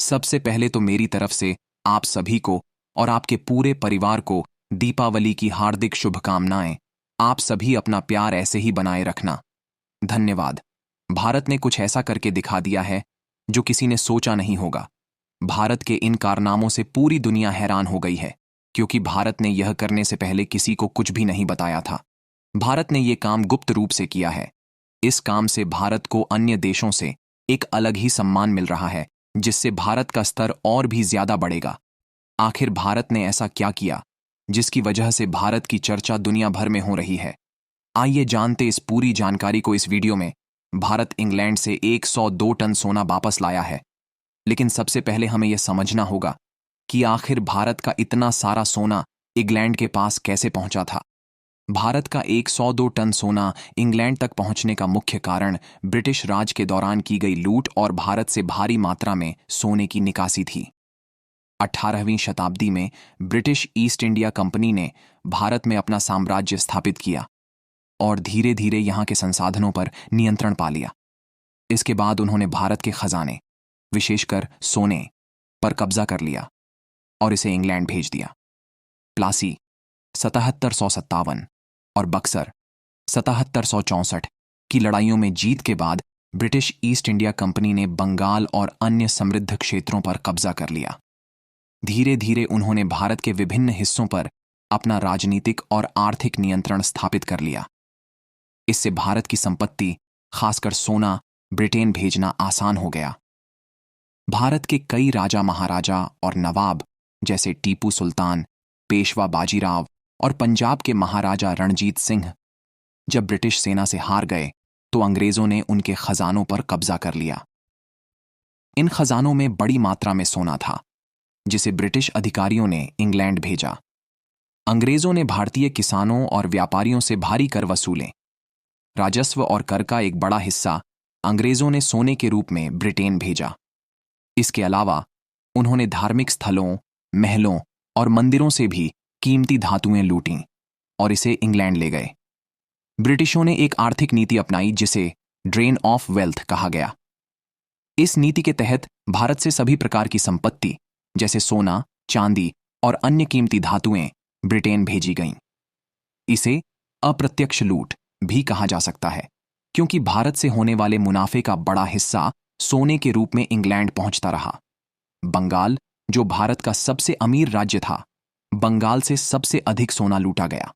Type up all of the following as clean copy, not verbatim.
सबसे पहले तो मेरी तरफ से आप सभी को और आपके पूरे परिवार को दीपावली की हार्दिक शुभकामनाएं। आप सभी अपना प्यार ऐसे ही बनाए रखना। धन्यवाद। भारत ने कुछ ऐसा करके दिखा दिया है जो किसी ने सोचा नहीं होगा। भारत के इन कारनामों से पूरी दुनिया हैरान हो गई है, क्योंकि भारत ने यह करने से पहले किसी को कुछ भी नहीं बताया था। भारत ने यह काम गुप्त रूप से किया है। इस काम से भारत को अन्य देशों से एक अलग ही सम्मान मिल रहा है, जिससे भारत का स्तर और भी ज्यादा बढ़ेगा। आखिर भारत ने ऐसा क्या किया जिसकी वजह से भारत की चर्चा दुनिया भर में हो रही है? आइए जानते इस पूरी जानकारी को इस वीडियो में। भारत इंग्लैंड से 102 टन सोना वापस लाया है, लेकिन सबसे पहले हमें यह समझना होगा कि आखिर भारत का इतना सारा सोना इंग्लैंड के पास कैसे पहुंचा था। भारत का 102 टन सोना इंग्लैंड तक पहुंचने का मुख्य कारण ब्रिटिश राज के दौरान की गई लूट और भारत से भारी मात्रा में सोने की निकासी थी। 18वीं शताब्दी में ब्रिटिश ईस्ट इंडिया कंपनी ने भारत में अपना साम्राज्य स्थापित किया और धीरे धीरे यहां के संसाधनों पर नियंत्रण पा लिया। इसके बाद उन्होंने भारत के खजाने, विशेषकर सोने पर कब्जा कर लिया और इसे इंग्लैंड भेज दिया। प्लासी 7757 और बक्सर 7764 की लड़ाइयों में जीत के बाद ब्रिटिश ईस्ट इंडिया कंपनी ने बंगाल और अन्य समृद्ध क्षेत्रों पर कब्जा कर लिया। धीरे धीरे उन्होंने भारत के विभिन्न हिस्सों पर अपना राजनीतिक और आर्थिक नियंत्रण स्थापित कर लिया। इससे भारत की संपत्ति, खासकर सोना, ब्रिटेन भेजना आसान हो गया। भारत के कई राजा महाराजा और नवाब जैसे टीपू सुल्तान, पेशवा बाजीराव और पंजाब के महाराजा रणजीत सिंह जब ब्रिटिश सेना से हार गए तो अंग्रेजों ने उनके खजानों पर कब्जा कर लिया। इन खजानों में बड़ी मात्रा में सोना था, जिसे ब्रिटिश अधिकारियों ने इंग्लैंड भेजा। अंग्रेजों ने भारतीय किसानों और व्यापारियों से भारी कर वसूले। राजस्व और कर का एक बड़ा हिस्सा अंग्रेजों ने सोने के रूप में ब्रिटेन भेजा। इसके अलावा उन्होंने धार्मिक स्थलों, महलों और मंदिरों से भी कीमती धातुएं लूटीं और इसे इंग्लैंड ले गए। ब्रिटिशों ने एक आर्थिक नीति अपनाई जिसे ड्रेन ऑफ वेल्थ कहा गया। इस नीति के तहत भारत से सभी प्रकार की संपत्ति जैसे सोना, चांदी और अन्य कीमती धातुएं ब्रिटेन भेजी गईं। इसे अप्रत्यक्ष लूट भी कहा जा सकता है, क्योंकि भारत से होने वाले मुनाफे का बड़ा हिस्सा सोने के रूप में इंग्लैंड पहुंचता रहा। बंगाल, जो भारत का सबसे अमीर राज्य था, बंगाल से सबसे अधिक सोना लूटा गया।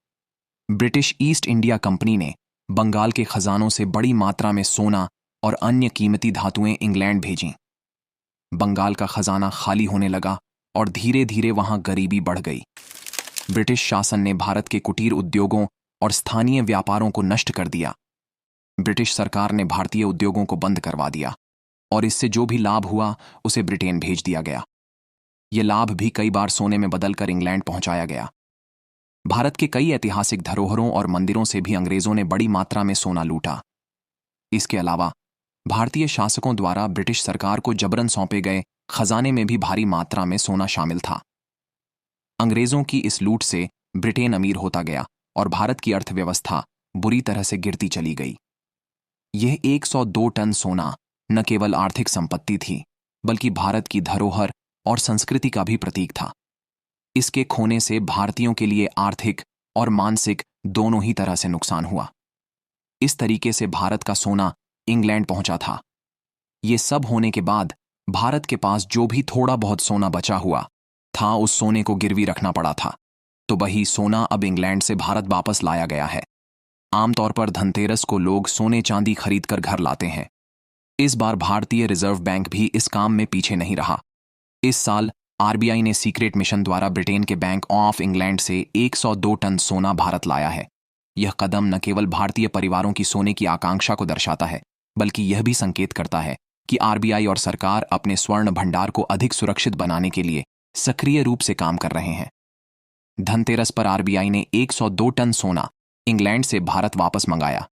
ब्रिटिश ईस्ट इंडिया कंपनी ने बंगाल के खजानों से बड़ी मात्रा में सोना और अन्य कीमती धातुएं इंग्लैंड भेजीं। बंगाल का खजाना खाली होने लगा और धीरे धीरे वहां गरीबी बढ़ गई। ब्रिटिश शासन ने भारत के कुटीर उद्योगों और स्थानीय व्यापारों को नष्ट कर दिया। ब्रिटिश सरकार ने भारतीय उद्योगों को बंद करवा दिया और इससे जो भी लाभ हुआ उसे ब्रिटेन भेज दिया गया। यह लाभ भी कई बार सोने में बदलकर इंग्लैंड पहुंचाया गया। भारत के कई ऐतिहासिक धरोहरों और मंदिरों से भी अंग्रेजों ने बड़ी मात्रा में सोना लूटा। इसके अलावा भारतीय शासकों द्वारा ब्रिटिश सरकार को जबरन सौंपे गए खजाने में भी भारी मात्रा में सोना शामिल था। अंग्रेजों की इस लूट से ब्रिटेन अमीर होता गया और भारत की अर्थव्यवस्था बुरी तरह से गिरती चली गई। यह 102 टन सोना न केवल आर्थिक संपत्ति थी, बल्कि भारत की धरोहर और संस्कृति का भी प्रतीक था। इसके खोने से भारतीयों के लिए आर्थिक और मानसिक दोनों ही तरह से नुकसान हुआ। इस तरीके से भारत का सोना इंग्लैंड पहुंचा था। ये सब होने के बाद भारत के पास जो भी थोड़ा बहुत सोना बचा हुआ था, उस सोने को गिरवी रखना पड़ा था। तो वही सोना अब इंग्लैंड से भारत वापस लाया गया है। आमतौर पर धनतेरस को लोग सोने चांदी खरीदकर घर लाते हैं। इस बार भारतीय रिजर्व बैंक भी इस काम में पीछे नहीं रहा। इस साल आरबीआई ने सीक्रेट मिशन द्वारा ब्रिटेन के बैंक ऑफ इंग्लैंड से 102 टन सोना भारत लाया है। यह कदम न केवल भारतीय परिवारों की सोने की आकांक्षा को दर्शाता है, बल्कि यह भी संकेत करता है कि आरबीआई और सरकार अपने स्वर्ण भंडार को अधिक सुरक्षित बनाने के लिए सक्रिय रूप से काम कर रहे हैं। धनतेरस पर आरबीआई ने 102 टन सोना इंग्लैंड से भारत वापस मंगाया।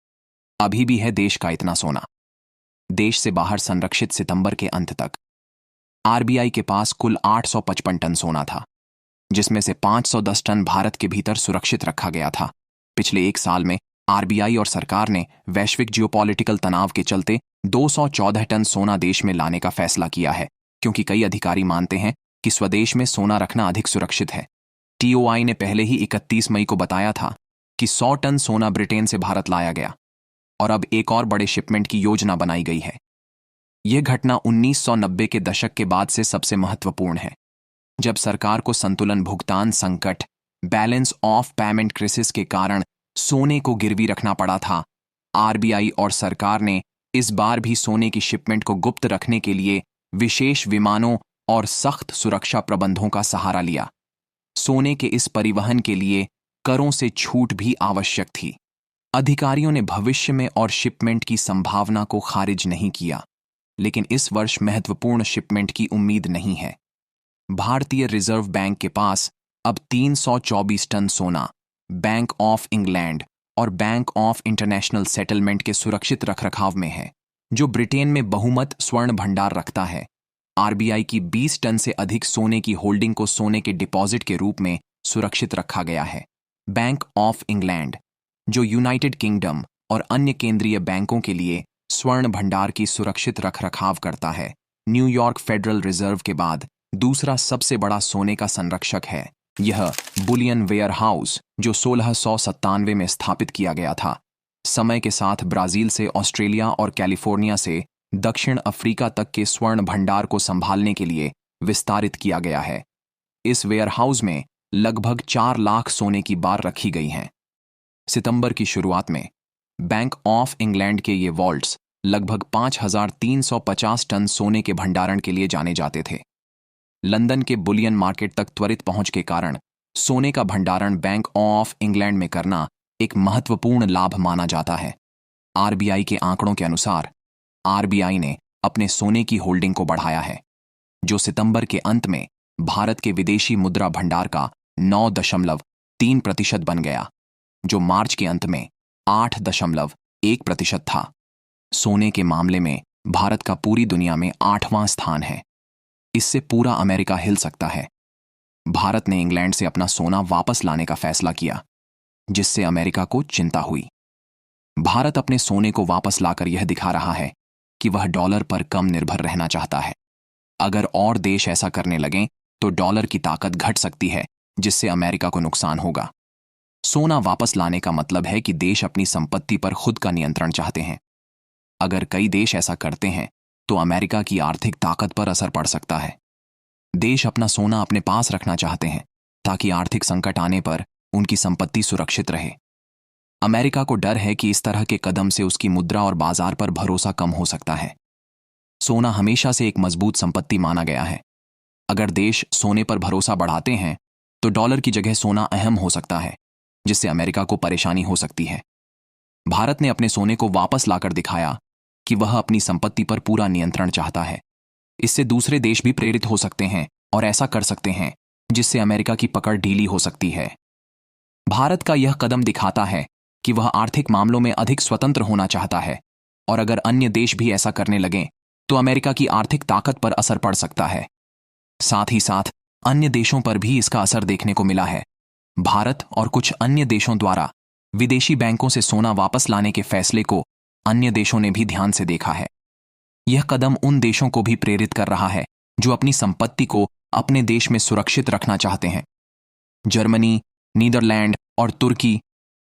अभी भी है देश का इतना सोना। देश से बाहर संरक्षित सितंबर के अंत तक आरबीआई के पास कुल 855 टन सोना था, जिसमें से 510 टन भारत के भीतर सुरक्षित रखा गया था। पिछले एक साल में आरबीआई और सरकार ने वैश्विक जियोपॉलिटिकल तनाव के चलते 214 टन सोना देश में लाने का फैसला किया है, क्योंकि कई अधिकारी मानते हैं कि स्वदेश में सोना रखना अधिक सुरक्षित है। टीओआई ने पहले ही 31 मई को बताया था कि 100 टन सोना ब्रिटेन से भारत लाया गया और अब एक और बड़े शिपमेंट की योजना बनाई गई है। यह घटना 1990 के दशक के बाद से सबसे महत्वपूर्ण है, जब सरकार को संतुलन भुगतान संकट बैलेंस ऑफ पेमेंट क्राइसिस के कारण सोने को गिरवी रखना पड़ा था। आरबीआई और सरकार ने इस बार भी सोने की शिपमेंट को गुप्त रखने के लिए विशेष विमानों और सख्त सुरक्षा प्रबंधों का सहारा लिया। सोने के इस परिवहन के लिए करों से छूट भी आवश्यक थी। अधिकारियों ने भविष्य में और शिपमेंट की संभावना को खारिज नहीं किया, लेकिन इस वर्ष महत्वपूर्ण शिपमेंट की उम्मीद नहीं है। भारतीय रिजर्व बैंक के पास अब 324 टन सोना बैंक ऑफ इंग्लैंड और बैंक ऑफ इंटरनेशनल सेटलमेंट के सुरक्षित रखरखाव में है, जो ब्रिटेन में बहुमत स्वर्ण भंडार रखता है। आरबीआई की 20 टन से अधिक सोने की होल्डिंग को सोने के डिपॉजिट के रूप में सुरक्षित रखा गया है। बैंक ऑफ इंग्लैंड, जो यूनाइटेड किंगडम और अन्य केंद्रीय बैंकों के लिए स्वर्ण भंडार की सुरक्षित रखरखाव करता है, न्यूयॉर्क फेडरल रिजर्व के बाद दूसरा सबसे बड़ा सोने का संरक्षक है। यह बुलियन वेयर हाउस, जो 1697 में स्थापित किया गया था, समय के साथ ब्राजील से ऑस्ट्रेलिया और कैलिफोर्निया से दक्षिण अफ्रीका तक के स्वर्ण भंडार को संभालने के लिए विस्तारित किया गया है। इस वेयर हाउस में लगभग 4 लाख सोने की बार रखी गई हैं। सितंबर की शुरुआत में बैंक ऑफ इंग्लैंड के ये वॉल्ट्स लगभग 5350 टन सोने के भंडारण के लिए जाने जाते थे। लंदन के बुलियन मार्केट तक त्वरित पहुंच के कारण सोने का भंडारण बैंक ऑफ इंग्लैंड में करना एक महत्वपूर्ण लाभ माना जाता है। आरबीआई के आंकड़ों के अनुसार आरबीआई ने अपने सोने की होल्डिंग को बढ़ाया है, जो सितंबर के अंत में भारत के विदेशी मुद्रा भंडार का 9.3% बन गया, जो मार्च के अंत में 8.1% था। सोने के मामले में भारत का पूरी दुनिया में 8वां स्थान है। इससे पूरा अमेरिका हिल सकता है। भारत ने इंग्लैंड से अपना सोना वापस लाने का फैसला किया, जिससे अमेरिका को चिंता हुई। भारत अपने सोने को वापस लाकर यह दिखा रहा है कि वह डॉलर पर कम निर्भर रहना चाहता है। अगर और देश ऐसा करने लगें तो डॉलर की ताकत घट सकती है, जिससे अमेरिका को नुकसान होगा। सोना वापस लाने का मतलब है कि देश अपनी संपत्ति पर खुद का नियंत्रण चाहते हैं। अगर कई देश ऐसा करते हैं तो अमेरिका की आर्थिक ताकत पर असर पड़ सकता है। देश अपना सोना अपने पास रखना चाहते हैं ताकि आर्थिक संकट आने पर उनकी संपत्ति सुरक्षित रहे। अमेरिका को डर है कि इस तरह के कदम से उसकी मुद्रा और बाजार पर भरोसा कम हो सकता है। सोना हमेशा से एक मजबूत संपत्ति माना गया है। अगर देश सोने पर भरोसा बढ़ाते हैं तो डॉलर की जगह सोना अहम हो सकता है, जिससे अमेरिका को परेशानी हो सकती है। भारत ने अपने सोने को वापस लाकर दिखाया कि वह अपनी संपत्ति पर पूरा नियंत्रण चाहता है। इससे दूसरे देश भी प्रेरित हो सकते हैं और ऐसा कर सकते हैं, जिससे अमेरिका की पकड़ ढीली हो सकती है। भारत का यह कदम दिखाता है कि वह आर्थिक मामलों में अधिक स्वतंत्र होना चाहता है, और अगर अन्य देश भी ऐसा करने लगें तो अमेरिका की आर्थिक ताकत पर असर पड़ सकता है। साथ ही साथ अन्य देशों पर भी इसका असर देखने को मिला है। भारत और कुछ अन्य देशों द्वारा विदेशी बैंकों से सोना वापस लाने के फैसले को अन्य देशों ने भी ध्यान से देखा है। यह कदम उन देशों को भी प्रेरित कर रहा है जो अपनी संपत्ति को अपने देश में सुरक्षित रखना चाहते हैं। जर्मनी, नीदरलैंड और तुर्की,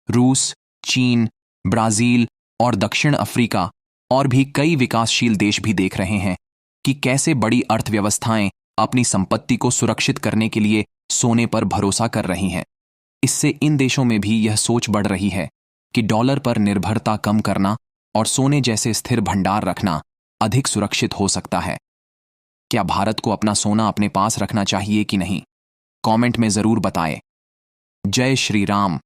रूस, चीन, ब्राजील और दक्षिण अफ्रीका और भी कई विकासशील देश भी देख रहे हैं कि कैसे बड़ी अर्थव्यवस्थाएं अपनी संपत्ति को सुरक्षित करने के लिए सोने पर भरोसा कर रही हैं। इससे इन देशों में भी यह सोच बढ़ रही है कि डॉलर पर निर्भरता कम करना और सोने जैसे स्थिर भंडार रखना अधिक सुरक्षित हो सकता है। क्या भारत को अपना सोना अपने पास रखना चाहिए कि नहीं? कमेंट में जरूर बताएं। जय श्री राम।